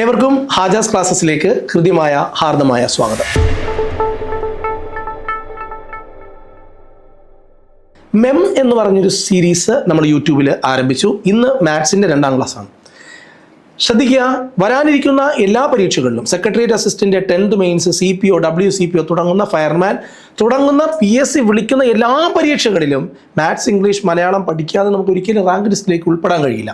ഏവർക്കും ഹാജാസ് ക്ലാസ്സസിലേക്ക് ഹൃദ്യമായ ഹാർദമായ സ്വാഗതം. മെം എന്ന് പറഞ്ഞൊരു സീരീസ് നമ്മൾ യൂട്യൂബിൽ ആരംഭിച്ചു. ഇന്ന് മാത്സിൻ്റെ 2ാം ക്ലാസ്സാണ്. ശ്രദ്ധിക്കുക, വരാനിരിക്കുന്ന എല്ലാ പരീക്ഷകളിലും secretariat assistant, 10th mains, CPO, WCPO തുടങ്ങുന്ന ഫയർമാൻ തുടങ്ങുന്ന PSC വിളിക്കുന്ന എല്ലാ പരീക്ഷകളിലും മാത്സ്, ഇംഗ്ലീഷ്, മലയാളം പഠിക്കാതെ നമുക്ക് ഒരിക്കലും റാങ്ക് ലിസ്റ്റിലേക്ക് ഉൾപ്പെടാൻ കഴിയില്ല.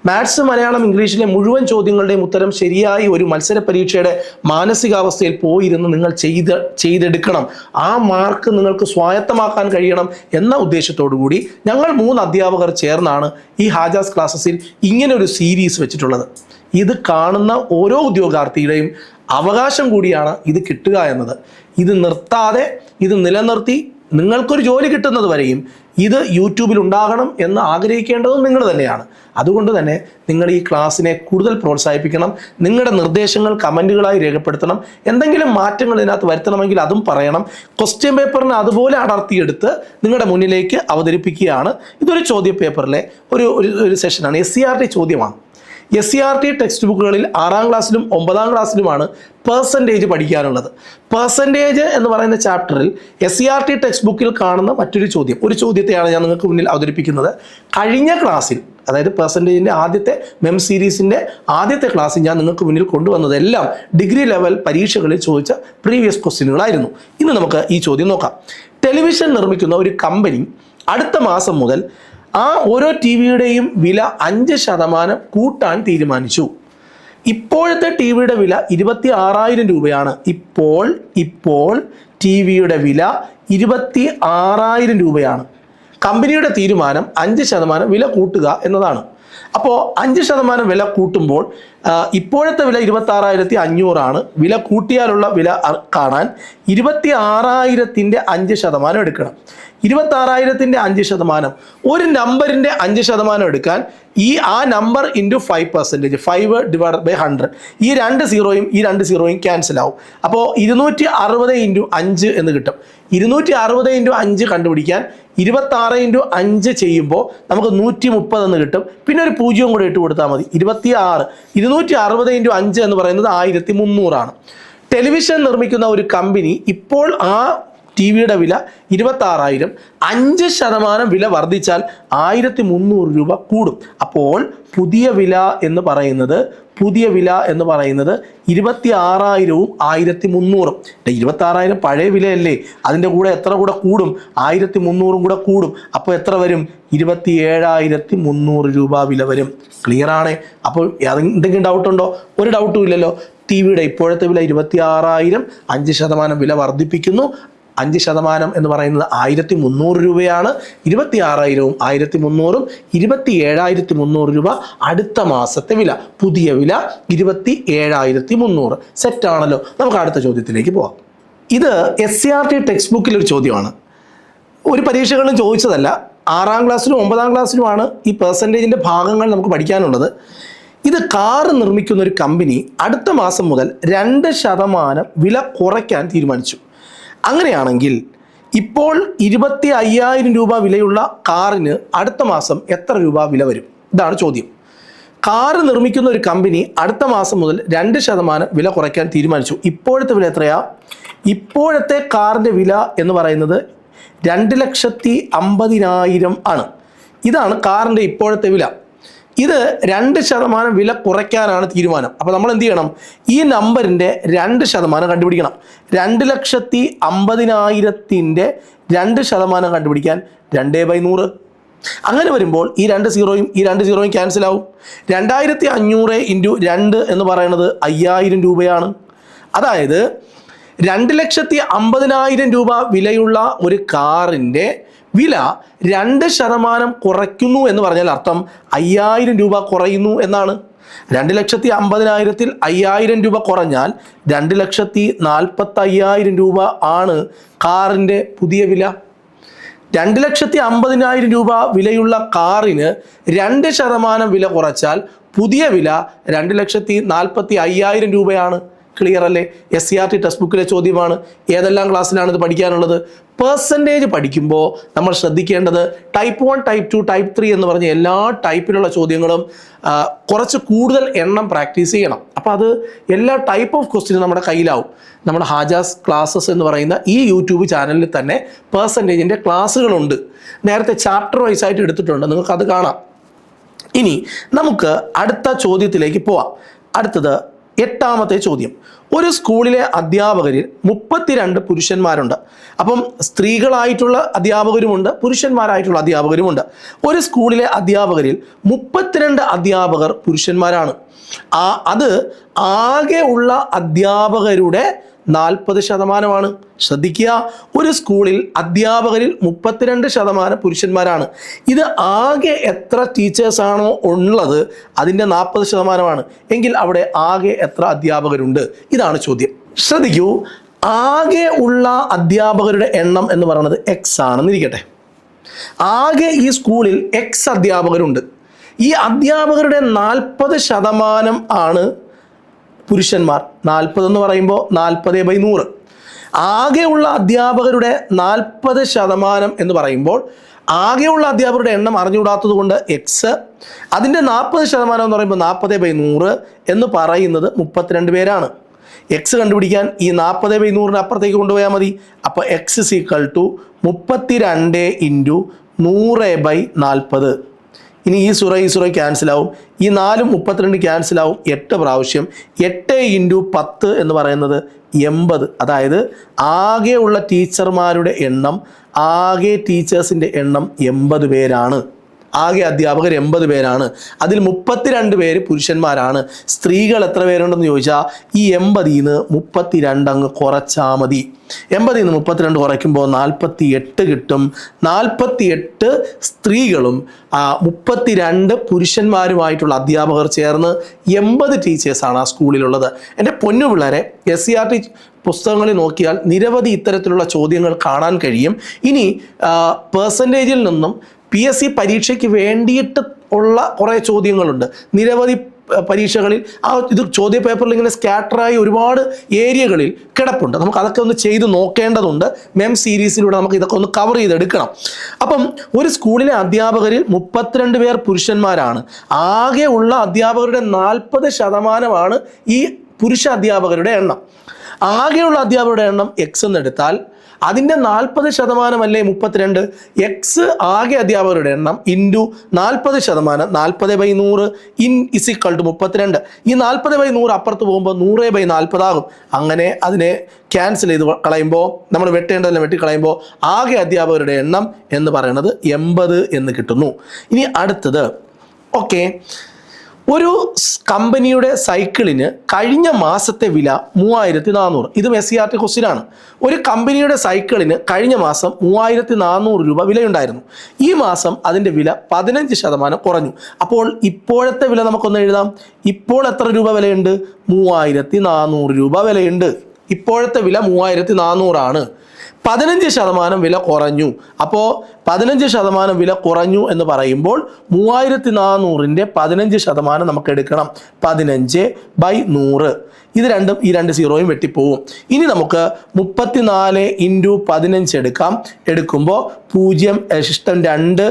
മാത്സ്, മലയാളം, ഇംഗ്ലീഷിലെ മുഴുവൻ ചോദ്യങ്ങളുടെയും ഉത്തരം ശരിയായി ഒരു മത്സര പരീക്ഷയുടെ മാനസികാവസ്ഥയിൽ പോയിരുന്ന് നിങ്ങൾ ചെയ്തെടുക്കണം. ആ മാർക്ക് നിങ്ങൾക്ക് സ്വായത്തമാക്കാൻ കഴിയണം എന്ന ഉദ്ദേശത്തോടു കൂടി ഞങ്ങൾ 3 അധ്യാപകർ ചേർന്നാണ് ഈ ഹാജാസ് ക്ലാസ്സസിൽ ഇങ്ങനെ ഒരു സീരീസ് വെച്ചിട്ടുള്ളത്. ഇത് കാണുന്ന ഓരോ ഉദ്യോഗാർത്ഥിയുടെയും അവകാശം കൂടിയാണ് ഇത് കിട്ടുക എന്നത്. ഇത് നിർത്താതെ, ഇത് നിലനിർത്തി നിങ്ങൾക്കൊരു ജോലി കിട്ടുന്നത് വരെയും ഇത് യൂട്യൂബിൽ ഉണ്ടാകണം എന്ന് ആഗ്രഹിക്കേണ്ടതും നിങ്ങൾ തന്നെയാണ്. അതുകൊണ്ട് തന്നെ നിങ്ങൾ ഈ ക്ലാസ്സിനെ കൂടുതൽ പ്രോത്സാഹിപ്പിക്കണം. നിങ്ങളുടെ നിർദ്ദേശങ്ങൾ കമൻറ്റുകളായി രേഖപ്പെടുത്തണം. എന്തെങ്കിലും മാറ്റങ്ങൾ ഇതിനകത്ത് വരുത്തണമെങ്കിൽ അതും പറയണം. ക്വസ്റ്റ്യൻ പേപ്പറിനെ അതുപോലെ അടർത്തിയെടുത്ത് നിങ്ങളുടെ മുന്നിലേക്ക് അവതരിപ്പിക്കുകയാണ്. ഇതൊരു ചോദ്യ പേപ്പറിലെ ഒരു സെഷനാണ്. SCERT ചോദ്യമാണ്. SCERT ടെക്സ്റ്റ് ബുക്കുകളിൽ 6ാം ക്ലാസ്സിലും 9ാം ക്ലാസ്സിലുമാണ് പെർസെൻറ്റേജ് പഠിക്കാനുള്ളത്. പെർസെൻറ്റേജ് എന്ന് പറയുന്ന ചാപ്റ്ററിൽ SCERT ടെക്സ്റ്റ് ബുക്കിൽ കാണുന്ന മറ്റൊരു ചോദ്യം, ഒരു ചോദ്യത്തെയാണ് ഞാൻ നിങ്ങൾക്ക് മുന്നിൽ അവതരിപ്പിക്കുന്നത്. കഴിഞ്ഞ ക്ലാസ്സിൽ, അതായത് പെർസെൻറ്റേജിൻ്റെ ആദ്യത്തെ മെം സീരീസിൻ്റെ ആദ്യത്തെ ക്ലാസ്സിൽ ഞാൻ നിങ്ങൾക്ക് മുന്നിൽ കൊണ്ടുവന്നതെല്ലാം ഡിഗ്രി ലെവൽ പരീക്ഷകളിൽ ചോദിച്ച പ്രീവിയസ് ക്വസ്റ്റ്യനുകളായിരുന്നു. ഇന്ന് നമുക്ക് ഈ ചോദ്യം നോക്കാം. ടെലിവിഷൻ നിർമ്മിക്കുന്ന ഒരു കമ്പനി അടുത്ത മാസം മുതൽ ആ ഓരോ TVയുടെയും വില 5% കൂട്ടാൻ തീരുമാനിച്ചു. ഇപ്പോഴത്തെ TVയുടെ വില 26,000 രൂപയാണ്. ഇപ്പോൾ TVയുടെ വില 26,000 രൂപയാണ്. കമ്പനിയുടെ തീരുമാനം 5% വില കൂട്ടുക എന്നതാണ്. അപ്പോൾ 5% വില കൂട്ടുമ്പോൾ ഇപ്പോഴത്തെ വില 26,500 ആണ്. വില കൂട്ടിയാലുള്ള വില കാണാൻ 26,000ൻ്റെ 5% എടുക്കണം. 26,000ൻ്റെ 5%, ഒരു നമ്പറിൻ്റെ 5% എടുക്കാൻ ആ നമ്പർ ഇൻറ്റു 5%, 5/100. ഈ 2 സീറോയും ഈ 2 സീറോയും ക്യാൻസൽ ആവും. അപ്പോൾ 260 × 5 എന്ന് കിട്ടും. 260 × 5 കണ്ടുപിടിക്കാൻ 26 × 5 ചെയ്യുമ്പോൾ നമുക്ക് 130 എന്ന് കിട്ടും. പിന്നെ ഒരു 0 കൂടെ ഇട്ട് കൊടുത്താൽ മതി. 26. 260 × 5 എന്ന് പറയുന്നത് 1300 ആണ്. ടെലിവിഷൻ നിർമ്മിക്കുന്ന ഒരു കമ്പനി ഇപ്പോൾ ആ TVയുടെ വില 26,000, 5% വില വർദ്ധിച്ചാൽ 1,300 രൂപ കൂടും. അപ്പോൾ പുതിയ വില എന്ന് പറയുന്നത് 26,000-ഉം 1,300-ഉം. 26,000 പഴയ വിലയല്ലേ, അതിൻ്റെ കൂടെ എത്ര കൂടെ കൂടും? 1,300-ഉം കൂടെ കൂടും. അപ്പോൾ എത്ര വരും? 27,300 രൂപ വില വരും. ക്ലിയർ ആണ്? അപ്പോൾ എന്തെങ്കിലും ഡൗട്ടുണ്ടോ? ഒരു ഡൗട്ടും ഇല്ലല്ലോ. TVയുടെ ഇപ്പോഴത്തെ വില 26,000, 5% വില വർദ്ധിപ്പിക്കുന്നു. 5% എന്ന് പറയുന്നത് 1,300 രൂപയാണ്. 26,000-ഉം 1,300-ഉം 27,300 രൂപ അടുത്ത മാസത്തെ വില. പുതിയ വില 27,300. സെറ്റാണല്ലോ. നമുക്ക് അടുത്ത ചോദ്യത്തിലേക്ക് പോവാം. ഇത് SCERT ടെക്സ്റ്റ് ബുക്കിലൊരു ചോദ്യമാണ്. ഒരു പരീക്ഷകളിലും ചോദിച്ചതല്ല. 6ാം ക്ലാസ്സിലും 9ാം ക്ലാസ്സിലുമാണ് ഈ പെർസെൻറ്റേജിൻ്റെ ഭാഗങ്ങൾ നമുക്ക് പഠിക്കാനുള്ളത്. ഇത് കാർ നിർമ്മിക്കുന്ന ഒരു കമ്പനി അടുത്ത മാസം മുതൽ 2% വില കുറയ്ക്കാൻ തീരുമാനിച്ചു. അങ്ങനെയാണെങ്കിൽ ഇപ്പോൾ 25,000 രൂപ വിലയുള്ള കാറിന് അടുത്ത മാസം എത്ര രൂപ വില വരും? ഇതാണ് ചോദ്യം. കാർ നിർമ്മിക്കുന്ന ഒരു കമ്പനി അടുത്ത മാസം മുതൽ 2% വില കുറയ്ക്കാൻ തീരുമാനിച്ചു. ഇപ്പോഴത്തെ വില എത്രയാ? ഇപ്പോഴത്തെ കാറിൻ്റെ വില എന്ന് പറയുന്നത് 2,50,000 ആണ്. ഇതാണ് കാറിൻ്റെ ഇപ്പോഴത്തെ വില. ഇത് 2% വില കുറയ്ക്കാനാണ് തീരുമാനം. അപ്പോൾ നമ്മൾ എന്ത് ചെയ്യണം? ഈ നമ്പറിൻ്റെ 2% കണ്ടുപിടിക്കണം. 2,50,000ൻ്റെ 2% കണ്ടുപിടിക്കാൻ 2/100. അങ്ങനെ വരുമ്പോൾ ഈ 2 സീറോയും ഈ 2 സീറോയും ക്യാൻസൽ ആവും. 2,500 × 2 എന്ന് പറയുന്നത് 5,000 രൂപയാണ്. അതായത് 2,50,000 രൂപ വിലയുള്ള ഒരു കാറിൻ്റെ വില 2% കുറയ്ക്കുന്നു എന്ന് പറഞ്ഞാൽ അർത്ഥം 5,000 രൂപ കുറയുന്നു എന്നാണ്. 2,50,000-ൽ 5,000 രൂപ കുറഞ്ഞാൽ 2,45,000 രൂപ ആണ് കാറിൻ്റെ പുതിയ വില. 2,50,000 രൂപ വിലയുള്ള കാറിന് 2% വില കുറച്ചാൽ പുതിയ വില 2,45,000 രൂപയാണ്. ക്ലിയർ അല്ലേ? SCERT ടെക്സ്റ്റ് ബുക്കിലെ ചോദ്യമാണ്. ഏതെല്ലാം ക്ലാസ്സിലാണ് ഇത് പഠിക്കാനുള്ളത്? പെർസെൻറ്റേജ് പഠിക്കുമ്പോൾ നമ്മൾ ശ്രദ്ധിക്കേണ്ടത് ടൈപ്പ് 1, ടൈപ്പ് 2, ടൈപ്പ് 3 എന്ന് പറഞ്ഞ എല്ലാ ടൈപ്പിലുള്ള ചോദ്യങ്ങളും കുറച്ച് കൂടുതൽ എണ്ണം പ്രാക്ടീസ് ചെയ്യണം. അപ്പോൾ അത് എല്ലാ ടൈപ്പ് ഓഫ് ക്വസ്റ്റ്യനും നമ്മുടെ കയ്യിലാവും. നമ്മുടെ ഹാജാസ് ക്ലാസ്സസ് എന്ന് പറയുന്ന ഈ യൂട്യൂബ് ചാനലിൽ തന്നെ പെർസെൻറ്റേജിൻ്റെ ക്ലാസ്സുകളുണ്ട്. നേരത്തെ ചാപ്റ്റർ വൈസ് ആയിട്ട് എടുത്തിട്ടുണ്ട്, നിങ്ങൾക്കത് കാണാം. ഇനി നമുക്ക് അടുത്ത ചോദ്യത്തിലേക്ക് പോവാം. അടുത്തത് 8ാമത്തെ ചോദ്യം. ഒരു സ്കൂളിലെ അധ്യാപകരിൽ 32 പുരുഷന്മാരുണ്ട്. അപ്പം സ്ത്രീകളായിട്ടുള്ള അധ്യാപകരുമുണ്ട്, പുരുഷന്മാരായിട്ടുള്ള അധ്യാപകരുമുണ്ട്. ഒരു സ്കൂളിലെ അധ്യാപകരിൽ 32 അധ്യാപകർ പുരുഷന്മാരാണ്. അത് ആകെ ഉള്ള അധ്യാപകരുടെ 40%. ശ്രദ്ധിക്കുക, ഒരു സ്കൂളിൽ അധ്യാപകരിൽ 32% പുരുഷന്മാരാണ്. ഇത് ആകെ എത്ര ടീച്ചേഴ്സാണോ ഉള്ളത് അതിൻ്റെ 40% എങ്കിൽ അവിടെ ആകെ എത്ര അധ്യാപകരുണ്ട്? ഇതാണ് ചോദ്യം. ശ്രദ്ധിക്കൂ, ആകെ ഉള്ള അധ്യാപകരുടെ എണ്ണം എന്ന് പറയുന്നത് X ആണെന്നിരിക്കട്ടെ. ആകെ ഈ സ്കൂളിൽ X അധ്യാപകരുണ്ട്. ഈ അധ്യാപകരുടെ 40% ആണ് പുരുഷന്മാർ. 40 എന്ന് പറയുമ്പോൾ 40/100. ആകെയുള്ള അധ്യാപകരുടെ 40% എന്ന് പറയുമ്പോൾ ആകെയുള്ള അധ്യാപകരുടെ എണ്ണം അറിഞ്ഞുകൂടാത്തത് കൊണ്ട് X, അതിൻ്റെ 40% എന്ന് പറയുമ്പോൾ 40/100 എന്ന് പറയുന്നത് 32 പേരാണ്. X കണ്ടുപിടിക്കാൻ ഈ 40/100 അപ്പുറത്തേക്ക് കൊണ്ടുപോയാൽ മതി. അപ്പോൾ X = 32 × 100/40. ഇനി ഈ സുറ ക്യാൻസലാവും. ഈ 4 32 ക്യാൻസലാവും 8 പ്രാവശ്യം. 8 × 10 എന്ന് പറയുന്നത് 80. അതായത് ആകെയുള്ള ടീച്ചർമാരുടെ എണ്ണം, ആകെ ടീച്ചേഴ്സിൻ്റെ എണ്ണം 80 പേരാണ്. ആകെ അധ്യാപകർ 80 പേരാണ്. അതിൽ 32 പേര് പുരുഷന്മാരാണ്. സ്ത്രീകൾ എത്ര പേരുണ്ടെന്ന് ചോദിച്ചാൽ ഈ 80ൽ നിന്ന് 32 അങ്ങ് കുറച്ചാൽ മതി. 80ൽ നിന്ന് 32 കുറയ്ക്കുമ്പോൾ 48 കിട്ടും. 48 സ്ത്രീകളും 32 പുരുഷന്മാരുമായിട്ടുള്ള അധ്യാപകർ ചേർന്ന് 80 ടീച്ചേഴ്സാണ് ആ സ്കൂളിലുള്ളത്. എൻ്റെ പൊന്നു പിള്ളേരെ, SCERT പുസ്തകങ്ങളിൽ നോക്കിയാൽ നിരവധി ഇത്തരത്തിലുള്ള ചോദ്യങ്ങൾ കാണാൻ കഴിയും. ഇനി പെർസെൻറ്റേജിൽ നിന്നും PSC പരീക്ഷയ്ക്ക് വേണ്ടിയിട്ട് ഉള്ള കുറേ ചോദ്യങ്ങളുണ്ട്. നിരവധി പരീക്ഷകളിൽ ഇത് ചോദ്യ പേപ്പറിൽ ഇങ്ങനെ സ്കാറ്ററായി ഒരുപാട് ഏരിയകളിൽ കിടപ്പുണ്ട്. നമുക്ക് അതൊക്കെ ഒന്ന് ചെയ്ത് നോക്കേണ്ടതുണ്ട്. MEM സീരീസിലൂടെ നമുക്ക് ഇതൊക്കെ ഒന്ന് കവർ ചെയ്തെടുക്കണം. അപ്പം ഒരു സ്കൂളിലെ അധ്യാപകരിൽ 32 പേർ പുരുഷന്മാരാണ്. ആകെ ഉള്ള അധ്യാപകരുടെ 40% ഈ പുരുഷ അധ്യാപകരുടെ എണ്ണം. ആകെയുള്ള അധ്യാപകരുടെ എണ്ണം X എന്നെടുത്താൽ അതിൻ്റെ 40% അല്ലേ 32. X ആകെ അധ്യാപകരുടെ എണ്ണം ഇൻറ്റു 40%, 40/100 = 32. ഈ 40/100 അപ്പുറത്ത് പോകുമ്പോൾ 100/40 ആകും. അങ്ങനെ അതിനെ ക്യാൻസൽ ചെയ്ത് കളയുമ്പോൾ, നമ്മൾ വെട്ടേണ്ടതെല്ലാം വെട്ടിക്കളയുമ്പോൾ ആകെ അധ്യാപകരുടെ എണ്ണം എന്ന് പറയുന്നത് 80 എന്ന് കിട്ടുന്നു. ഇനി അടുത്തത്, ഓക്കെ, ഒരു കമ്പനിയുടെ സൈക്കിളിന് കഴിഞ്ഞ മാസത്തെ വില 3400. ഇതും SCERT ക്വസ്റ്റ്യൻ ആണ്. ഒരു കമ്പനിയുടെ സൈക്കിളിന് കഴിഞ്ഞ മാസം 3400 രൂപ വിലയുണ്ടായിരുന്നു. ഈ മാസം അതിൻ്റെ വില 15% കുറഞ്ഞു. അപ്പോൾ ഇപ്പോഴത്തെ വില നമുക്കൊന്ന് എഴുതാം. ഇപ്പോൾ എത്ര രൂപ വിലയുണ്ട്? 3400 രൂപ വിലയുണ്ട്. ഇപ്പോഴത്തെ വില 3400 ആണ്. 15% വില കുറഞ്ഞു. അപ്പോൾ 15% വില കുറഞ്ഞു എന്ന് പറയുമ്പോൾ 3400ൻ്റെ 15% നമുക്ക് എടുക്കണം. 15/100. ഇത് രണ്ടും, ഈ 2 സീറോയും വെട്ടിപ്പോവും. ഇനി നമുക്ക് 34 × 15 എടുക്കാം. എടുക്കുമ്പോൾ 0 ശിഷ്ടം 2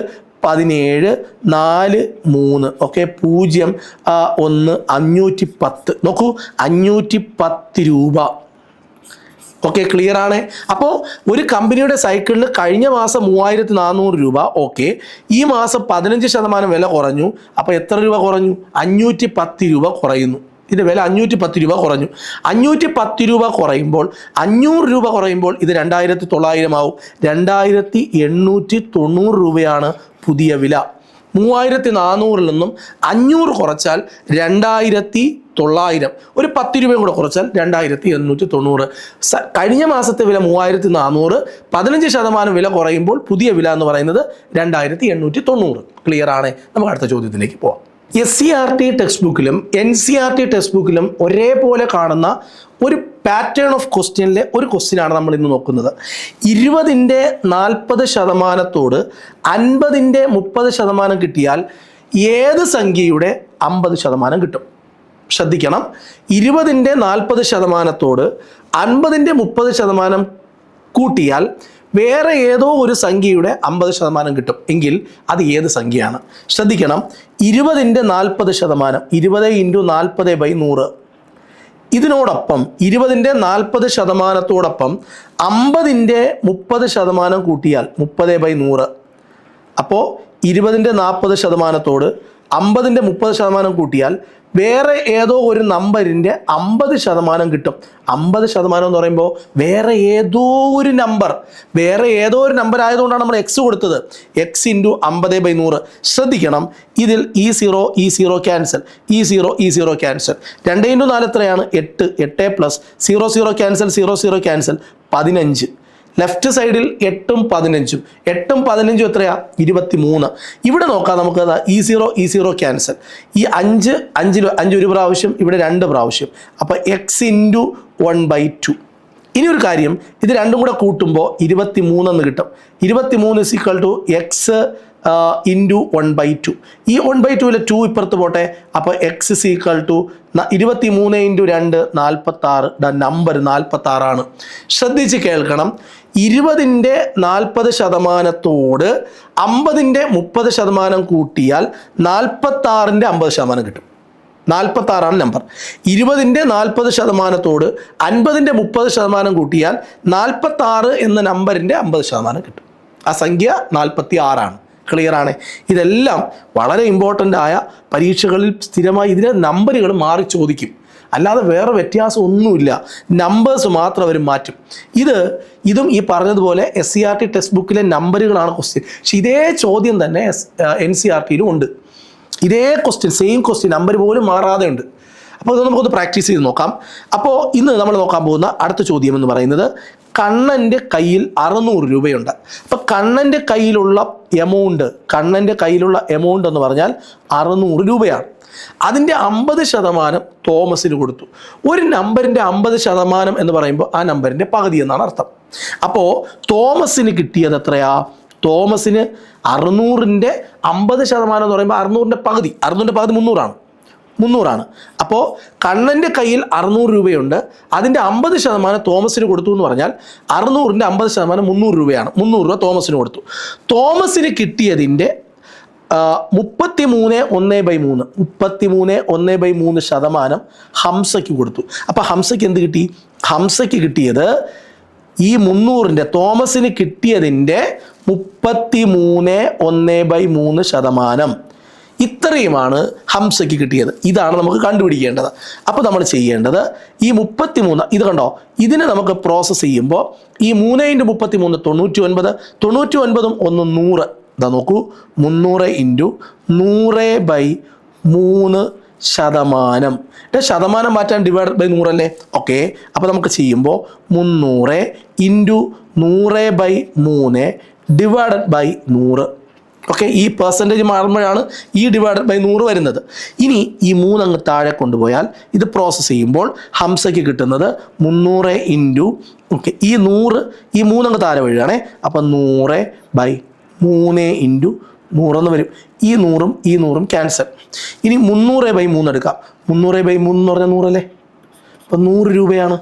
17 4 3. ഓക്കെ, 0 1 510. നോക്കൂ, 510 രൂപ. ഓക്കെ, ക്ലിയർ ആണ്. അപ്പോൾ ഒരു കമ്പനിയുടെ സൈക്കിളിന് കഴിഞ്ഞ മാസം 3400 രൂപ. ഓക്കെ, ഈ മാസം 15% വില കുറഞ്ഞു. അപ്പോൾ എത്ര രൂപ കുറഞ്ഞു? 510 രൂപ കുറയുന്നു. ഇതിൻ്റെ വില 510 രൂപ കുറഞ്ഞു. 510 രൂപ കുറയുമ്പോൾ 500 രൂപ കുറയുമ്പോൾ ഇത് 2900 ആവും. 2890 രൂപയാണ് പുതിയ വില. 3400 നിന്നും 500 കുറച്ചാൽ 2900. ഒരു 10 രൂപയും കൂടെ കുറച്ചാൽ 2890. കഴിഞ്ഞ മാസത്തെ വില 3400, 15% വില കുറയുമ്പോൾ പുതിയ വില എന്ന് പറയുന്നത് 2890. ക്ലിയർ ആണ്. നമുക്ക് അടുത്ത ചോദ്യത്തിലേക്ക് പോവാം. SCERT ടെക്സ്റ്റ് ബുക്കിലും NCERT ടെക്സ്റ്റ് ബുക്കിലും ഒരേപോലെ കാണുന്ന ഒരു പാറ്റേൺ ഓഫ് ക്വസ്റ്റ്യനിലെ ഒരു ക്വസ്റ്റ്യനാണ് നമ്മൾ ഇന്ന് നോക്കുന്നത്. 20ൻ്റെ 40%തോട് 50ൻ്റെ 30% കിട്ടിയാൽ ഏത് സംഖ്യയുടെ 50% കിട്ടും? ശ്രദ്ധിക്കണം, 20ന്റെ 40% 50ന്റെ 30% കൂട്ടിയാൽ വേറെ ഏതോ ഒരു സംഖ്യയുടെ 50% കിട്ടും. എങ്കിൽ അത് ഏത് സംഖ്യയാണ്? ശ്രദ്ധിക്കണം, 20ന്റെ 40%, 20 × 40/100. ഇതിനോടൊപ്പം 20ന്റെ 40%തോടൊപ്പം 50ന്റെ 30% കൂട്ടിയാൽ 30/100. അപ്പോൾ 20ന്റെ 40%തോട് 50ന്റെ 30% കൂട്ടിയാൽ വേറെ ഏതോ ഒരു നമ്പറിൻ്റെ 50% കിട്ടും. 50% എന്ന് പറയുമ്പോൾ വേറെ ഏതോ ഒരു നമ്പർ ആയതുകൊണ്ടാണ് നമ്മൾ എക്സ് കൊടുത്തത്. എക്സ് × 50/100. ശ്രദ്ധിക്കണം, ഇതിൽ ഈ 0 ക്യാൻസൽ, ഈ 0 ക്യാൻസൽ. 2 × 4 എത്രയാണ്? 8. 8 പ്ലസ് 0 ക്യാൻസൽ, 0 ക്യാൻസൽ, 15. ലെഫ്റ്റ് സൈഡിൽ 8ഉം 15ഉം. 8ഉം 15ഉം എത്രയാ? 23. ഇവിടെ നോക്കാം നമുക്ക്. ഈ 0 ക്യാൻസൽ. ഈ 5 ഒരു പ്രാവശ്യം, ഇവിടെ 2 പ്രാവശ്യം. അപ്പോൾ എക്സ് × 1/2. ഇനി ഒരു കാര്യം, ഇത് രണ്ടും കൂടെ കൂട്ടുമ്പോൾ 23 എന്ന് കിട്ടും. 23 = എക്സ് × 1/2. ഈ 1/2ലെ 2 ഇപ്പുറത്ത് പോട്ടെ. അപ്പോൾ എക്സ് = 23 × 2 46. നമ്പർ 46 ആണ്. ശ്രദ്ധിച്ച് കേൾക്കണം, 20ന്റെ 40%തോട് 50ന്റെ 30% കൂട്ടിയാൽ 46ന്റെ 50% കിട്ടും. 46 നമ്പർ. 20ന്റെ 40%തോട് 50ന്റെ 30% കൂട്ടിയാൽ 46 എന്ന നമ്പറിൻ്റെ 50% കിട്ടും. ആ സംഖ്യ 46 ക്ലിയർ ആണ്. ഇതെല്ലാം വളരെ ഇമ്പോർട്ടൻ്റ് ആയ പരീക്ഷകളിൽ സ്ഥിരമായി ഇതിൻ്റെ നമ്പറുകൾ മാറി ചോദിക്കും. അല്ലാതെ വേറെ വ്യത്യാസം ഒന്നുമില്ല, നമ്പേഴ്സ് മാത്രം അവർ മാറ്റും. ഇതും ഈ പറഞ്ഞതുപോലെ SCERT ടെക്സ്റ്റ് ബുക്കിലെ നമ്പറുകളാണ് ക്വസ്റ്റ്യൻ. പക്ഷെ ഇതേ ചോദ്യം തന്നെ NCERTയിലും ഉണ്ട്. ഇതേ ക്വസ്റ്റ്യൻ, സെയിം ക്വസ്റ്റ്യൻ, നമ്പർ പോലും മാറാതെ ഉണ്ട്. അപ്പോൾ ഇത് നമുക്കൊന്ന് പ്രാക്ടീസ് ചെയ്ത് നോക്കാം. അപ്പോൾ ഇന്ന് നമ്മൾ നോക്കാൻ പോകുന്ന അടുത്ത ചോദ്യം എന്ന് പറയുന്നത്, കണ്ണൻ്റെ കയ്യിൽ 600 രൂപയുണ്ട്. അപ്പോൾ കണ്ണൻ്റെ കയ്യിലുള്ള എമൗണ്ട് എന്ന് പറഞ്ഞാൽ 600 രൂപയാണ്. അതിൻ്റെ 50% തോമസിന് കൊടുത്തു. ഒരു നമ്പറിൻ്റെ 50% എന്ന് പറയുമ്പോൾ ആ നമ്പറിൻ്റെ പകുതി എന്നാണ് അർത്ഥം. അപ്പോൾ തോമസിന് കിട്ടിയത് എത്രയാ? തോമസിന് 600ന്റെ 50% എന്ന് പറയുമ്പോൾ 600ന്റെ പകുതി 300 ആണ്. അപ്പോൾ കണ്ണൻ്റെ കയ്യിൽ 600 രൂപയുണ്ട്, അതിൻ്റെ 50% തോമസിന് കൊടുത്തു എന്ന് പറഞ്ഞാൽ 600ന്റെ 50% 300 രൂപയാണ്. 300 രൂപ തോമസിന് കൊടുത്തു. തോമസിന് കിട്ടിയതിൻ്റെ 33/1/3 ഹംസയ്ക്ക് കൊടുത്തു. അപ്പോൾ ഹംസയ്ക്ക് എന്ത് കിട്ടി? ഹംസയ്ക്ക് കിട്ടിയത് ഈ 300ന്റെ തോമസിന് കിട്ടിയതിൻ്റെ 33/1/3. ഇത്രയുമാണ് ഹംസയ്ക്ക് കിട്ടിയത്. ഇതാണ് നമുക്ക് കണ്ടുപിടിക്കേണ്ടത്. അപ്പോൾ നമ്മൾ ചെയ്യേണ്ടത് ഈ 33, ഇത് കണ്ടോ, ഇതിനെ നമുക്ക് പ്രോസസ്സ് ചെയ്യുമ്പോൾ ഈ 3 × 33 99, 99ഉം 1 100. ഇതാ നോക്കൂ, 300 × 100/3%. ശതമാനം മാറ്റാൻ ÷ 100 അല്ലേ? ഓക്കെ. അപ്പോൾ നമുക്ക് ചെയ്യുമ്പോൾ 300 × 100/3 ഓക്കെ. ഈ പെർസെൻറ്റേജ് മാറുമ്പോഴാണ് ഈ ÷ 100 വരുന്നത്. ഇനി ഈ 3 അങ്ങ് താഴെ കൊണ്ടുപോയാൽ ഇത് പ്രോസസ്സ് ചെയ്യുമ്പോൾ ഹംസയ്ക്ക് കിട്ടുന്നത് 300 × ഓക്കെ, ഈ 100 ഈ 3 അങ്ങ് താഴെ വീഴുകയാണേ. അപ്പം 100/3 × 100 എന്ന് വരും. ഈ 100ഉം ഈ 100ഉം ക്യാൻസൽ. ഇനി 300/3 എടുക്കാം. 300/3 എന്ന് പറഞ്ഞാൽ 100 അല്ലേ? അപ്പം 100 രൂപയാണ്.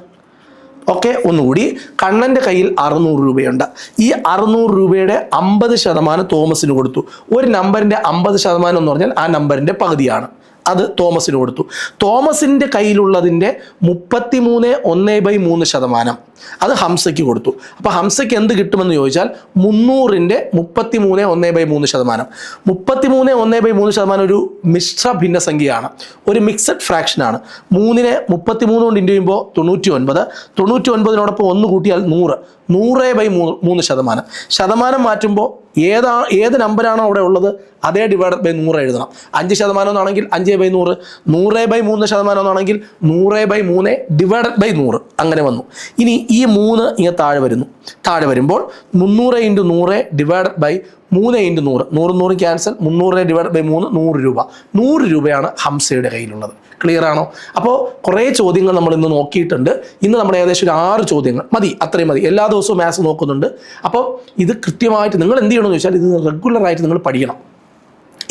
ഓക്കെ. ഒന്നുകൂടി, കണ്ണൻ്റെ കയ്യിൽ 600 രൂപയുണ്ട്. ഈ 600 രൂപയുടെ 50% തോമസിന് കൊടുത്തു. ഒരു നമ്പറിൻ്റെ 50% എന്ന് പറഞ്ഞാൽ ആ നമ്പറിൻ്റെ പകുതിയാണ്. അത് തോമസിന് കൊടുത്തു. തോമസിൻ്റെ കയ്യിലുള്ളതിൻ്റെ 33/1/3% അത് ഹംസയ്ക്ക് കൊടുത്തു. അപ്പോൾ ഹംസയ്ക്ക് എന്ത് കിട്ടുമെന്ന് ചോദിച്ചാൽ 300ന്റെ 33/1/3%. 33/1/3% ഒരു മിശ്ര ഭിന്നസംഖ്യയാണ്, ഒരു മിക്സഡ് ഫ്രാക്ഷനാണ്. 3നെ 33 കൊണ്ട് ഇൻറ്റു ചെയ്യുമ്പോൾ 99, 99നോടൊപ്പം 1 കൂട്ടിയാൽ 100, 100/3%. ശതമാനം മാറ്റുമ്പോൾ ഏത് നമ്പറാണോ അവിടെ ഉള്ളത് അതേ ÷ 100 എഴുതണം. 5% എന്നാണെങ്കിൽ 5/100, 100/3% എന്നാണെങ്കിൽ 100/3 അങ്ങനെ വന്നു. ഇനി ഈ 3 ഇങ്ങനെ താഴെ വരുന്നു. താഴെ വരുമ്പോൾ 300 × 100 ÷ 3 × 100, 100 ക്യാൻസൽ, 300 ÷ 3 100 രൂപ. 100 രൂപയാണ് ഹംസയുടെ കയ്യിലുള്ളത്. ക്ലിയർ ആണോ? അപ്പോൾ കുറേ ചോദ്യങ്ങൾ നമ്മൾ ഇന്ന് നോക്കിയിട്ടുണ്ട്. ഇന്ന് നമ്മൾ ഏകദേശം ഒരു 6 ചോദ്യങ്ങൾ മതി, അത്രയും മതി. എല്ലാ ദിവസവും മാത്സ് നോക്കുന്നുണ്ട്. അപ്പോൾ ഇത് കൃത്യമായിട്ട് നിങ്ങൾ എന്ത് ചെയ്യണമെന്ന് ചോദിച്ചാൽ ഇത് റെഗുലറായിട്ട് നിങ്ങൾ പഠിക്കണം.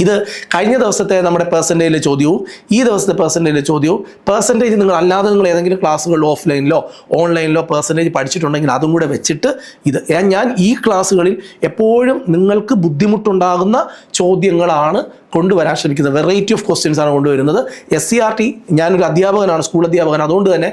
ഇത് കഴിഞ്ഞ ദിവസത്തെ നമ്മുടെ പെർസെൻറ്റേജിലെ ചോദ്യവും ഈ ദിവസത്തെ പെർസെൻറ്റേജിലെ ചോദ്യവും പെർസെൻറ്റേജ് നിങ്ങൾ അല്ലാതെ നിങ്ങൾ ഏതെങ്കിലും ക്ലാസ്സുകളിൽ ഓഫ്ലൈനിലോ ഓൺലൈനിലോ പെർസെൻറ്റേജ് പഠിച്ചിട്ടുണ്ടെങ്കിൽ അതും കൂടെ വെച്ചിട്ട് ഞാൻ ഈ ക്ലാസ്സുകളിൽ എപ്പോഴും നിങ്ങൾക്ക് ബുദ്ധിമുട്ടുണ്ടാകുന്ന ചോദ്യങ്ങളാണ് കൊണ്ടുവരാൻ ശ്രമിക്കുന്നത്. വെറൈറ്റി ഓഫ് ക്വസ്റ്റ്യൻസ് ആണ് കൊണ്ടുവരുന്നത്. SCRT ഞാനൊരു അധ്യാപകനാണ്, സ്കൂൾ അധ്യാപകൻ. അതുകൊണ്ട് തന്നെ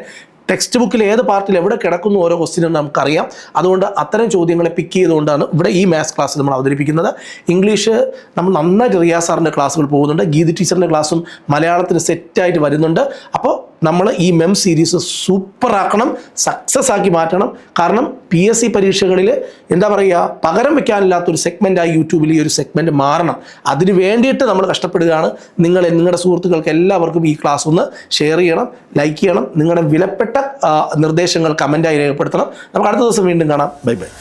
ടെക്സ്റ്റ് ബുക്കിൽ ഏത് പാർട്ടിൽ എവിടെ കിടക്കുന്നു ഓരോ ക്വസ്റ്റ്യനും നമുക്കറിയാം. അതുകൊണ്ട് അത്തരം ചോദ്യങ്ങളെ പിക്ക് ചെയ്തുകൊണ്ടാണ് ഇവിടെ ഈ മാത്സ് ക്ലാസ് നമ്മൾ അവതരിപ്പിക്കുന്നത്. ഇംഗ്ലീഷ് നമ്മൾ നന്നായിട്ട് റിയാസ് സാറിൻ്റെ ക്ലാസ്സുകൾ പോകുന്നുണ്ട്. ഗീത ടീച്ചറിൻ്റെ ക്ലാസ്സും മലയാളത്തിന് സെറ്റായിട്ട് വരുന്നുണ്ട്. അപ്പോൾ നമ്മൾ ഈ MEM സീരീസ് സൂപ്പറാക്കണം, സക്സസ് ആക്കി മാറ്റണം. കാരണം PSC പരീക്ഷകളിൽ എന്താ പറയുക, പകരം വെക്കാനില്ലാത്തൊരു സെഗ്മെൻറ്റായി യൂട്യൂബിൽ ഈ ഒരു സെഗ്മെൻറ്റ് മാറണം. അതിന് വേണ്ടിയിട്ട് നമ്മൾ കഷ്ടപ്പെടുകയാണ്. നിങ്ങളുടെ സുഹൃത്തുക്കൾക്ക് എല്ലാവർക്കും ഈ ക്ലാസ് ഒന്ന് ഷെയർ ചെയ്യണം, ലൈക്ക് ചെയ്യണം. നിങ്ങളുടെ വിലപ്പെട്ട നിർദ്ദേശങ്ങൾ കമൻറ്റായി രേഖപ്പെടുത്തണം. നമുക്ക് അടുത്ത ദിവസം വീണ്ടും കാണാം. Bye bye.